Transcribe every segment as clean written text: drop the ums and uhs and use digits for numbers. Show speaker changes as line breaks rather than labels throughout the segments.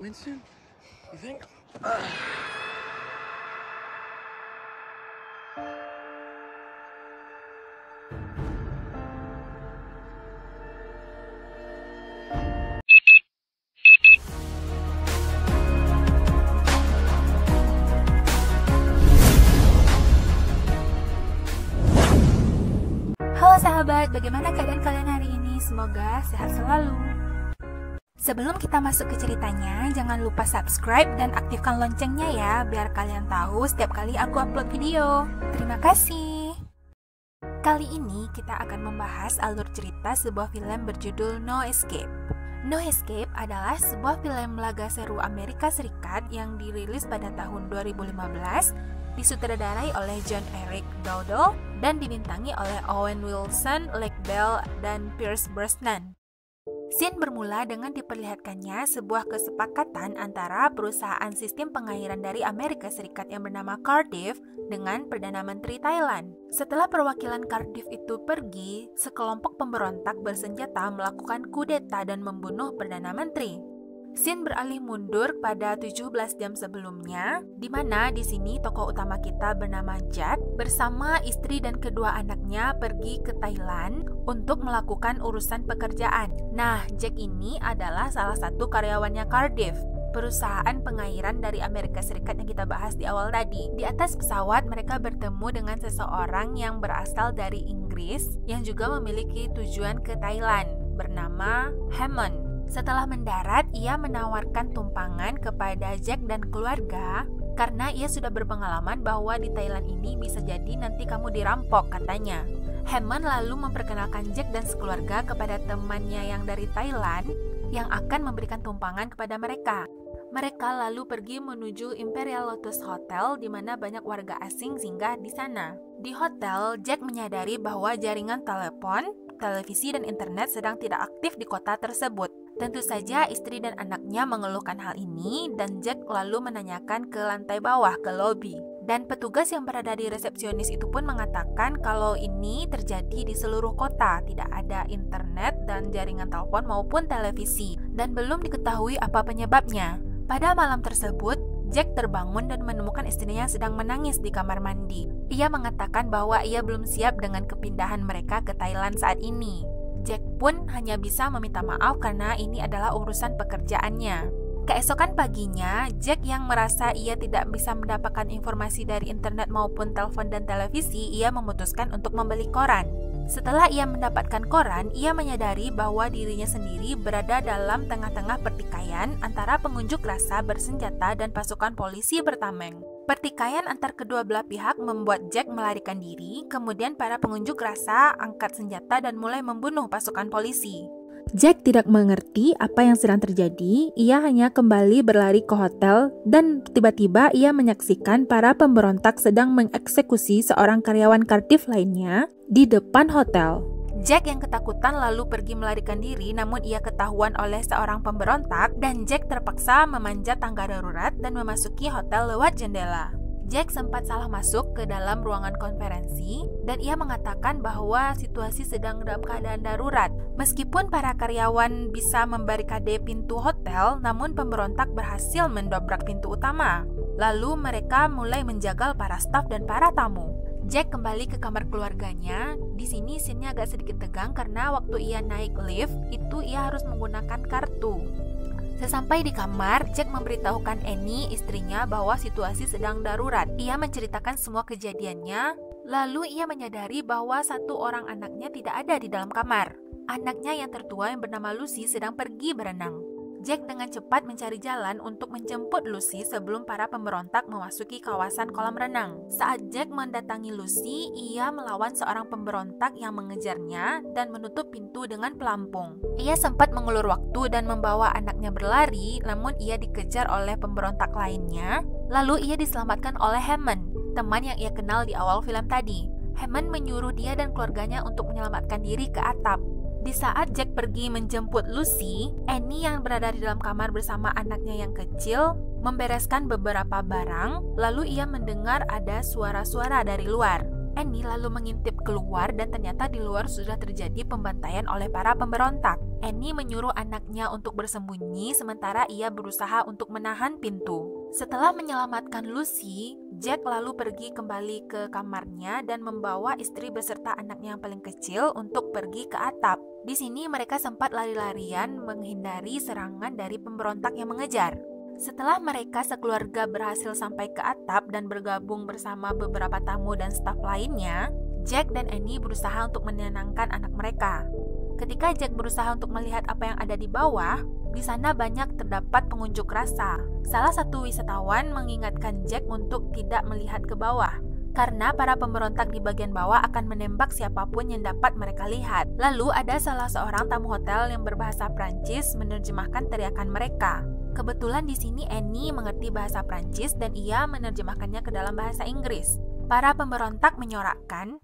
Winston? You think?
Halo sahabat, bagaimana keadaan kalian hari ini? Semoga sehat selalu. Sebelum kita masuk ke ceritanya, jangan lupa subscribe dan aktifkan loncengnya ya, biar kalian tahu setiap kali aku upload video. Terima kasih. Kali ini kita akan membahas alur cerita sebuah film berjudul No Escape. No Escape adalah sebuah film laga seru Amerika Serikat yang dirilis pada tahun 2015, disutradarai oleh John Eric Dowdle dan dibintangi oleh Owen Wilson, Lake Bell, dan Pierce Brosnan. Scene bermula dengan diperlihatkannya sebuah kesepakatan antara perusahaan sistem pengairan dari Amerika Serikat yang bernama Cardiff dengan Perdana Menteri Thailand. Setelah perwakilan Cardiff itu pergi, sekelompok pemberontak bersenjata melakukan kudeta dan membunuh Perdana Menteri. Scene beralih mundur pada 17 jam sebelumnya, di mana di sini tokoh utama kita bernama Jack bersama istri dan kedua anaknya pergi ke Thailand untuk melakukan urusan pekerjaan. Nah, Jack ini adalah salah satu karyawannya Cardiff, perusahaan pengairan dari Amerika Serikat yang kita bahas di awal tadi. Di atas pesawat mereka bertemu dengan seseorang yang berasal dari Inggris yang juga memiliki tujuan ke Thailand bernama Hammond. Setelah mendarat, ia menawarkan tumpangan kepada Jack dan keluarga karena ia sudah berpengalaman bahwa di Thailand ini bisa jadi nanti kamu dirampok, katanya. Hammond lalu memperkenalkan Jack dan sekeluarga kepada temannya yang dari Thailand yang akan memberikan tumpangan kepada mereka. Mereka lalu pergi menuju Imperial Lotus Hotel di mana banyak warga asing singgah di sana. Di hotel, Jack menyadari bahwa jaringan telepon, televisi, dan internet sedang tidak aktif di kota tersebut. Tentu saja istri dan anaknya mengeluhkan hal ini dan Jack lalu menanyakan ke lantai bawah, ke lobi. Dan petugas yang berada di resepsionis itu pun mengatakan kalau ini terjadi di seluruh kota, tidak ada internet dan jaringan telepon maupun televisi, dan belum diketahui apa penyebabnya. Pada malam tersebut, Jack terbangun dan menemukan istrinya sedang menangis di kamar mandi. Ia mengatakan bahwa ia belum siap dengan kepindahan mereka ke Thailand saat ini. Jack pun hanya bisa meminta maaf karena ini adalah urusan pekerjaannya. Keesokan paginya, Jack yang merasa ia tidak bisa mendapatkan informasi dari internet maupun telepon dan televisi, ia memutuskan untuk membeli koran. Setelah ia mendapatkan koran, ia menyadari bahwa dirinya sendiri berada dalam tengah-tengah pertikaian antara pengunjuk rasa bersenjata dan pasukan polisi bertameng. Pertikaian antar kedua belah pihak membuat Jack melarikan diri, kemudian para pengunjuk rasa angkat senjata dan mulai membunuh pasukan polisi. Jack tidak mengerti apa yang sedang terjadi, ia hanya kembali berlari ke hotel dan tiba-tiba ia menyaksikan para pemberontak sedang mengeksekusi seorang karyawan Cardiff lainnya di depan hotel. Jack yang ketakutan lalu pergi melarikan diri, namun ia ketahuan oleh seorang pemberontak dan Jack terpaksa memanjat tangga darurat dan memasuki hotel lewat jendela. Jack sempat salah masuk ke dalam ruangan konferensi dan ia mengatakan bahwa situasi sedang dalam keadaan darurat. Meskipun para karyawan bisa membarikade pintu hotel, namun pemberontak berhasil mendobrak pintu utama. Lalu mereka mulai menjagal para staf dan para tamu. Jack kembali ke kamar keluarganya. Di sini scene-nya agak sedikit tegang karena waktu ia naik lift itu ia harus menggunakan kartu. Sesampai di kamar, Jack memberitahukan Annie, istrinya, bahwa situasi sedang darurat. Ia menceritakan semua kejadiannya, lalu ia menyadari bahwa satu orang anaknya tidak ada di dalam kamar. Anaknya yang tertua yang bernama Lucy sedang pergi berenang. Jack dengan cepat mencari jalan untuk menjemput Lucy sebelum para pemberontak memasuki kawasan kolam renang. Saat Jack mendatangi Lucy, ia melawan seorang pemberontak yang mengejarnya dan menutup pintu dengan pelampung. Ia sempat mengulur waktu dan membawa anaknya berlari, namun ia dikejar oleh pemberontak lainnya. Lalu ia diselamatkan oleh Hammond, teman yang ia kenal di awal film tadi. Hammond menyuruh dia dan keluarganya untuk menyelamatkan diri ke atap. Di saat Jack pergi menjemput Lucy, Annie yang berada di dalam kamar bersama anaknya yang kecil membereskan beberapa barang, lalu ia mendengar ada suara-suara dari luar. Annie lalu mengintip keluar dan ternyata di luar sudah terjadi pembantaian oleh para pemberontak. Annie menyuruh anaknya untuk bersembunyi sementara ia berusaha untuk menahan pintu. Setelah menyelamatkan Lucy, Jack lalu pergi kembali ke kamarnya dan membawa istri beserta anaknya yang paling kecil untuk pergi ke atap. Di sini mereka sempat lari-larian menghindari serangan dari pemberontak yang mengejar. Setelah mereka sekeluarga berhasil sampai ke atap dan bergabung bersama beberapa tamu dan staf lainnya, Jack dan Annie berusaha untuk menenangkan anak mereka. Ketika Jack berusaha untuk melihat apa yang ada di bawah, di sana banyak terdapat pengunjuk rasa. Salah satu wisatawan mengingatkan Jack untuk tidak melihat ke bawah, karena para pemberontak di bagian bawah akan menembak siapapun yang dapat mereka lihat. Lalu ada salah seorang tamu hotel yang berbahasa Prancis menerjemahkan teriakan mereka. Kebetulan di sini Annie mengerti bahasa Prancis dan ia menerjemahkannya ke dalam bahasa Inggris. Para pemberontak menyorakkan,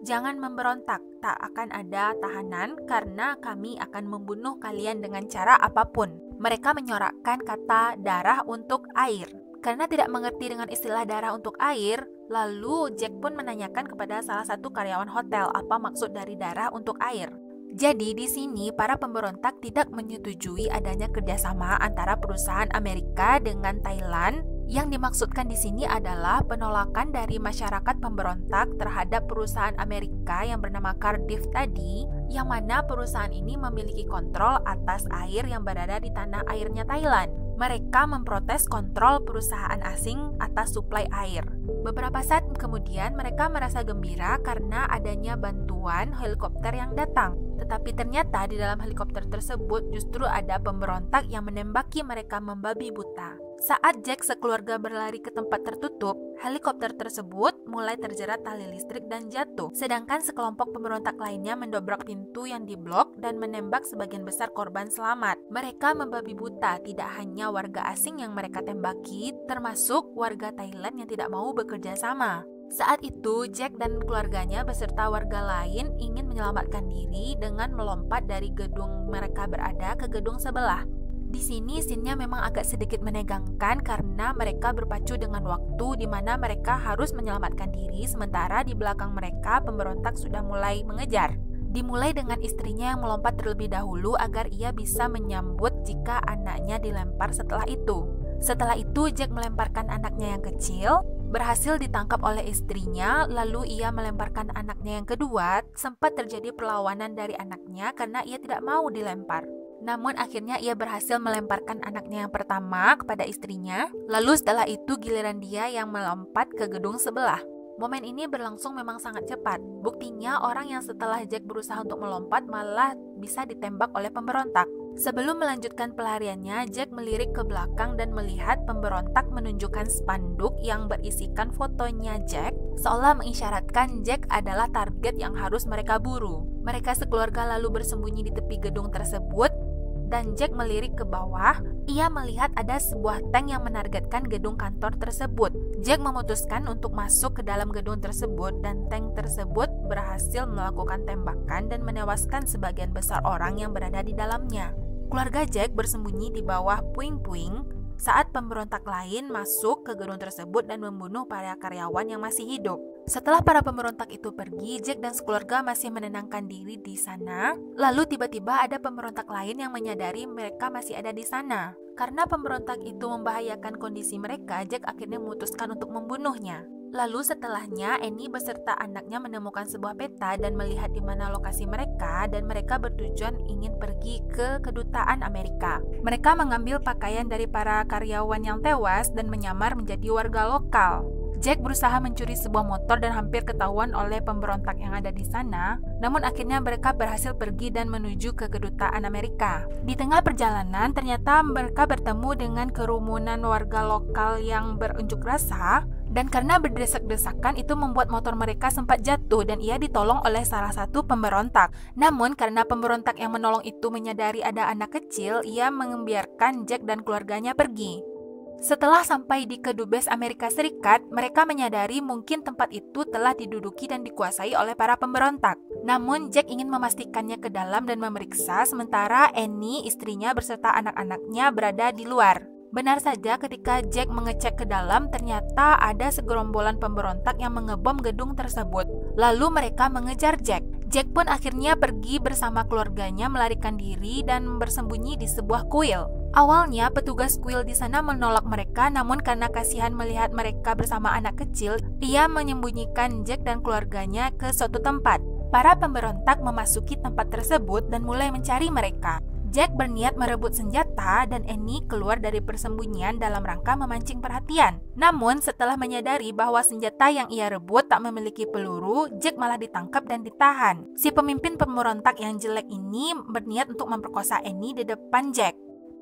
"Jangan memberontak, tak akan ada tahanan karena kami akan membunuh kalian dengan cara apapun." Mereka menyorakkan kata darah untuk air. Karena tidak mengerti dengan istilah darah untuk air, lalu Jack pun menanyakan kepada salah satu karyawan hotel apa maksud dari darah untuk air. Jadi di sini para pemberontak tidak menyetujui adanya kerjasama antara perusahaan Amerika dengan Thailand. Yang dimaksudkan di sini adalah penolakan dari masyarakat pemberontak terhadap perusahaan Amerika yang bernama Cardiff tadi, yang mana perusahaan ini memiliki kontrol atas air yang berada di tanah airnya Thailand. Mereka memprotes kontrol perusahaan asing atas suplai air. Beberapa saat kemudian mereka merasa gembira karena adanya bantuan helikopter yang datang. Tetapi ternyata di dalam helikopter tersebut justru ada pemberontak yang menembaki mereka membabi buta. Saat Jack sekeluarga berlari ke tempat tertutup, helikopter tersebut mulai terjerat tali listrik dan jatuh. Sedangkan sekelompok pemberontak lainnya mendobrak pintu yang diblok dan menembak sebagian besar korban selamat. Mereka membabi buta tidak hanya warga asing yang mereka tembaki, termasuk warga Thailand yang tidak mau bekerja sama. Saat itu, Jack dan keluarganya beserta warga lain ingin menyelamatkan diri dengan melompat dari gedung mereka berada ke gedung sebelah. Di sini scene-nya memang agak sedikit menegangkan karena mereka berpacu dengan waktu di mana mereka harus menyelamatkan diri sementara di belakang mereka pemberontak sudah mulai mengejar. Dimulai dengan istrinya yang melompat terlebih dahulu agar ia bisa menyambut jika anaknya dilempar setelah itu. Setelah itu Jack melemparkan anaknya yang kecil, berhasil ditangkap oleh istrinya, lalu ia melemparkan anaknya yang kedua. Sempat terjadi perlawanan dari anaknya karena ia tidak mau dilempar. Namun akhirnya ia berhasil melemparkan anaknya yang pertama kepada istrinya, lalu setelah itu giliran dia yang melompat ke gedung sebelah. Momen ini berlangsung memang sangat cepat. Buktinya orang yang setelah Jack berusaha untuk melompat malah bisa ditembak oleh pemberontak. Sebelum melanjutkan pelariannya, Jack melirik ke belakang dan melihat pemberontak menunjukkan spanduk yang berisikan fotonya Jack, seolah mengisyaratkan Jack adalah target yang harus mereka buru. Mereka sekeluarga lalu bersembunyi di tepi gedung tersebut, dan Jack melirik ke bawah. Ia melihat ada sebuah tank yang menargetkan gedung kantor tersebut. Jack memutuskan untuk masuk ke dalam gedung tersebut dan tank tersebut berhasil melakukan tembakan dan menewaskan sebagian besar orang yang berada di dalamnya. Keluarga Jack bersembunyi di bawah puing-puing saat pemberontak lain masuk ke gedung tersebut dan membunuh para karyawan yang masih hidup. Setelah para pemberontak itu pergi, Jack dan sekeluarga masih menenangkan diri di sana. Lalu tiba-tiba ada pemberontak lain yang menyadari mereka masih ada di sana. Karena pemberontak itu membahayakan kondisi mereka, Jack akhirnya memutuskan untuk membunuhnya. Lalu setelahnya, Annie beserta anaknya menemukan sebuah peta dan melihat di mana lokasi mereka, dan mereka bertujuan ingin pergi ke kedutaan Amerika. Mereka mengambil pakaian dari para karyawan yang tewas dan menyamar menjadi warga lokal. Jack berusaha mencuri sebuah motor dan hampir ketahuan oleh pemberontak yang ada di sana. Namun akhirnya mereka berhasil pergi dan menuju ke kedutaan Amerika. Di tengah perjalanan, ternyata mereka bertemu dengan kerumunan warga lokal yang berunjuk rasa. Dan karena berdesak-desakan itu membuat motor mereka sempat jatuh dan ia ditolong oleh salah satu pemberontak. Namun karena pemberontak yang menolong itu menyadari ada anak kecil, ia membiarkan Jack dan keluarganya pergi. Setelah sampai di kedubes Amerika Serikat, mereka menyadari mungkin tempat itu telah diduduki dan dikuasai oleh para pemberontak. Namun Jack ingin memastikannya ke dalam dan memeriksa, sementara Annie, istrinya beserta anak-anaknya berada di luar. Benar saja ketika Jack mengecek ke dalam, ternyata ada segerombolan pemberontak yang mengebom gedung tersebut. Lalu mereka mengejar Jack. Jack pun akhirnya pergi bersama keluarganya melarikan diri dan bersembunyi di sebuah kuil. Awalnya petugas kuil di sana menolak mereka, namun karena kasihan melihat mereka bersama anak kecil, ia menyembunyikan Jack dan keluarganya ke suatu tempat. Para pemberontak memasuki tempat tersebut dan mulai mencari mereka. Jack berniat merebut senjata dan Annie keluar dari persembunyian dalam rangka memancing perhatian. Namun setelah menyadari bahwa senjata yang ia rebut tak memiliki peluru, Jack malah ditangkap dan ditahan. Si pemimpin pemberontak yang jelek ini berniat untuk memperkosa Annie di depan Jack.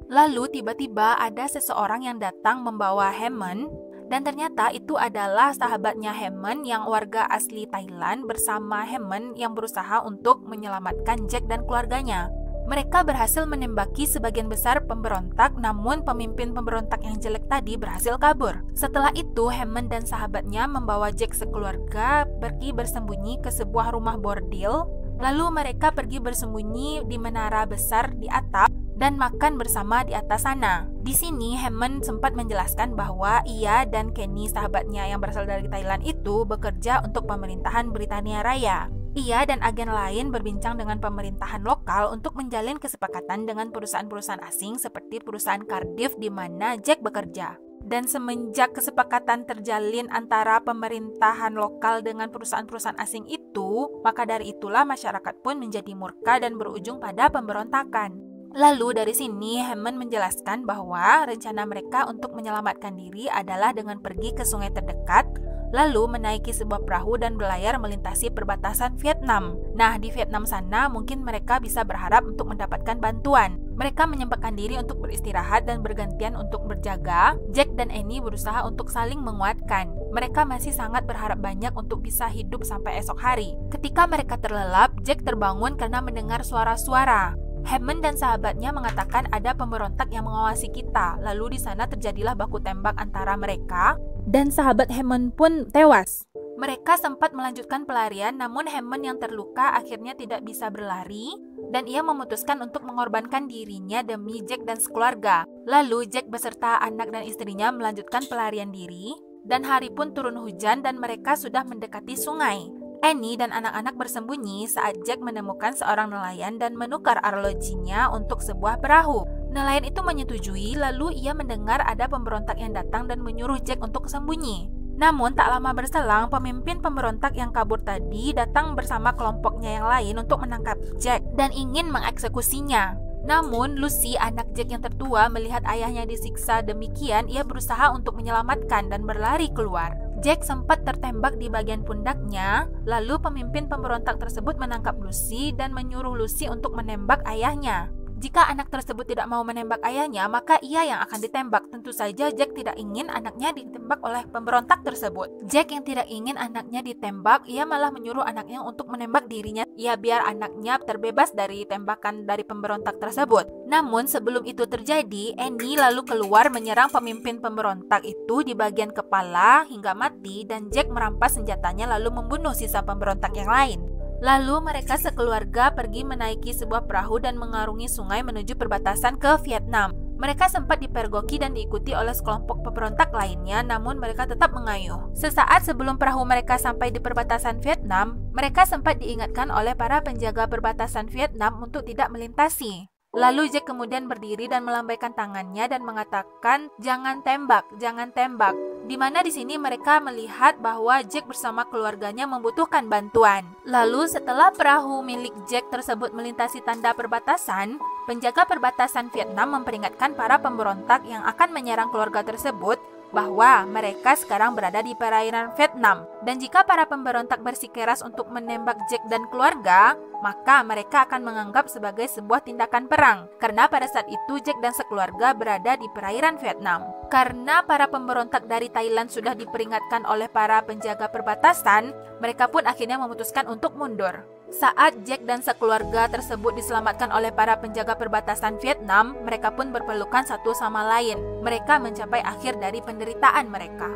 Lalu tiba-tiba ada seseorang yang datang membawa Hammond, dan ternyata itu adalah sahabatnya Hammond yang warga asli Thailand bersama Hammond yang berusaha untuk menyelamatkan Jack dan keluarganya. Mereka berhasil menembaki sebagian besar pemberontak, namun pemimpin pemberontak yang jelek tadi berhasil kabur. Setelah itu, Hammond dan sahabatnya membawa Jack sekeluarga pergi bersembunyi ke sebuah rumah bordil. Lalu mereka pergi bersembunyi di menara besar di atap dan makan bersama di atas sana. Di sini, Hammond sempat menjelaskan bahwa ia dan Kenny, sahabatnya yang berasal dari Thailand itu, bekerja untuk pemerintahan Britania Raya. Ia dan agen lain berbincang dengan pemerintahan lokal untuk menjalin kesepakatan dengan perusahaan-perusahaan asing seperti perusahaan Cardiff di mana Jack bekerja. Dan semenjak kesepakatan terjalin antara pemerintahan lokal dengan perusahaan-perusahaan asing itu, maka dari itulah masyarakat pun menjadi murka dan berujung pada pemberontakan. Lalu dari sini Hammond menjelaskan bahwa rencana mereka untuk menyelamatkan diri adalah dengan pergi ke sungai terdekat, lalu menaiki sebuah perahu dan berlayar melintasi perbatasan Vietnam. Nah, di Vietnam sana mungkin mereka bisa berharap untuk mendapatkan bantuan. Mereka menyempatkan diri untuk beristirahat dan bergantian untuk berjaga. Jack dan Annie berusaha untuk saling menguatkan. Mereka masih sangat berharap banyak untuk bisa hidup sampai esok hari. Ketika mereka terlelap, Jack terbangun karena mendengar suara-suara. Hammond dan sahabatnya mengatakan ada pemberontak yang mengawasi kita. Lalu di sana terjadilah baku tembak antara mereka dan sahabat Hammond pun tewas. Mereka sempat melanjutkan pelarian, namun Hammond yang terluka akhirnya tidak bisa berlari dan ia memutuskan untuk mengorbankan dirinya demi Jack dan sekeluarga. Lalu Jack beserta anak dan istrinya melanjutkan pelarian diri dan hari pun turun hujan dan mereka sudah mendekati sungai. Annie dan anak-anak bersembunyi saat Jack menemukan seorang nelayan dan menukar arlojinya untuk sebuah perahu. Nelayan itu menyetujui, lalu ia mendengar ada pemberontak yang datang dan menyuruh Jack untuk sembunyi. Namun tak lama berselang, pemimpin pemberontak yang kabur tadi datang bersama kelompoknya yang lain untuk menangkap Jack dan ingin mengeksekusinya. Namun Lucy, anak Jack yang tertua, melihat ayahnya disiksa demikian, ia berusaha untuk menyelamatkan dan berlari keluar. Jack sempat tertembak di bagian pundaknya, lalu pemimpin pemberontak tersebut menangkap Lucy dan menyuruh Lucy untuk menembak ayahnya. Jika anak tersebut tidak mau menembak ayahnya, maka ia yang akan ditembak. Tentu saja Jack tidak ingin anaknya ditembak oleh pemberontak tersebut. Jack yang tidak ingin anaknya ditembak, ia malah menyuruh anaknya untuk menembak dirinya, ya biar anaknya terbebas dari tembakan dari pemberontak tersebut. Namun sebelum itu terjadi, Annie lalu keluar menyerang pemimpin pemberontak itu di bagian kepala hingga mati dan Jack merampas senjatanya lalu membunuh sisa pemberontak yang lain. Lalu mereka sekeluarga pergi menaiki sebuah perahu dan mengarungi sungai menuju perbatasan ke Vietnam. Mereka sempat dipergoki dan diikuti oleh sekelompok pemberontak lainnya, namun mereka tetap mengayuh. Sesaat sebelum perahu mereka sampai di perbatasan Vietnam, mereka sempat diingatkan oleh para penjaga perbatasan Vietnam untuk tidak melintasi. Lalu Jack kemudian berdiri dan melambaikan tangannya dan mengatakan, "Jangan tembak, jangan tembak." Di mana di sini mereka melihat bahwa Jack bersama keluarganya membutuhkan bantuan. Lalu setelah perahu milik Jack tersebut melintasi tanda perbatasan, penjaga perbatasan Vietnam memperingatkan para pemberontak yang akan menyerang keluarga tersebut bahwa mereka sekarang berada di perairan Vietnam. Dan jika para pemberontak bersikeras untuk menembak Jack dan keluarga, maka mereka akan menganggap sebagai sebuah tindakan perang. Karena pada saat itu Jack dan sekeluarga berada di perairan Vietnam. Karena para pemberontak dari Thailand sudah diperingatkan oleh para penjaga perbatasan, mereka pun akhirnya memutuskan untuk mundur. Saat Jack dan sekeluarga tersebut diselamatkan oleh para penjaga perbatasan Vietnam, mereka pun berpelukan satu sama lain. Mereka mencapai akhir dari penderitaan mereka.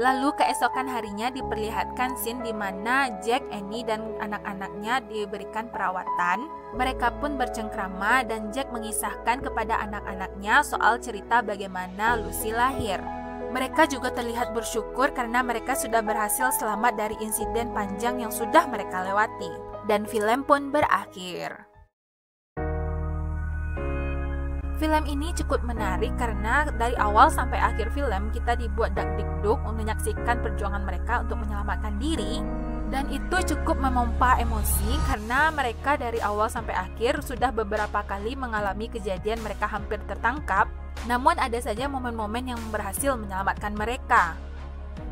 Lalu keesokan harinya diperlihatkan scene di mana Jack, Annie, dan anak-anaknya diberikan perawatan. Mereka pun bercengkrama dan Jack mengisahkan kepada anak-anaknya soal cerita bagaimana Lucy lahir. Mereka juga terlihat bersyukur karena mereka sudah berhasil selamat dari insiden panjang yang sudah mereka lewati. Dan film pun berakhir. Film ini cukup menarik karena dari awal sampai akhir film kita dibuat dak-dikduk untuk menyaksikan perjuangan mereka untuk menyelamatkan diri. Dan itu cukup memompa emosi karena mereka dari awal sampai akhir sudah beberapa kali mengalami kejadian mereka hampir tertangkap. Namun ada saja momen-momen yang berhasil menyelamatkan mereka.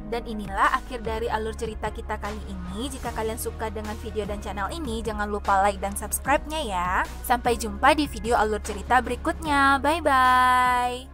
Dan inilah akhir dari alur cerita kita kali ini. Jika kalian suka dengan video dan channel ini, jangan lupa like dan subscribe-nya ya. Sampai jumpa di video alur cerita berikutnya. Bye-bye.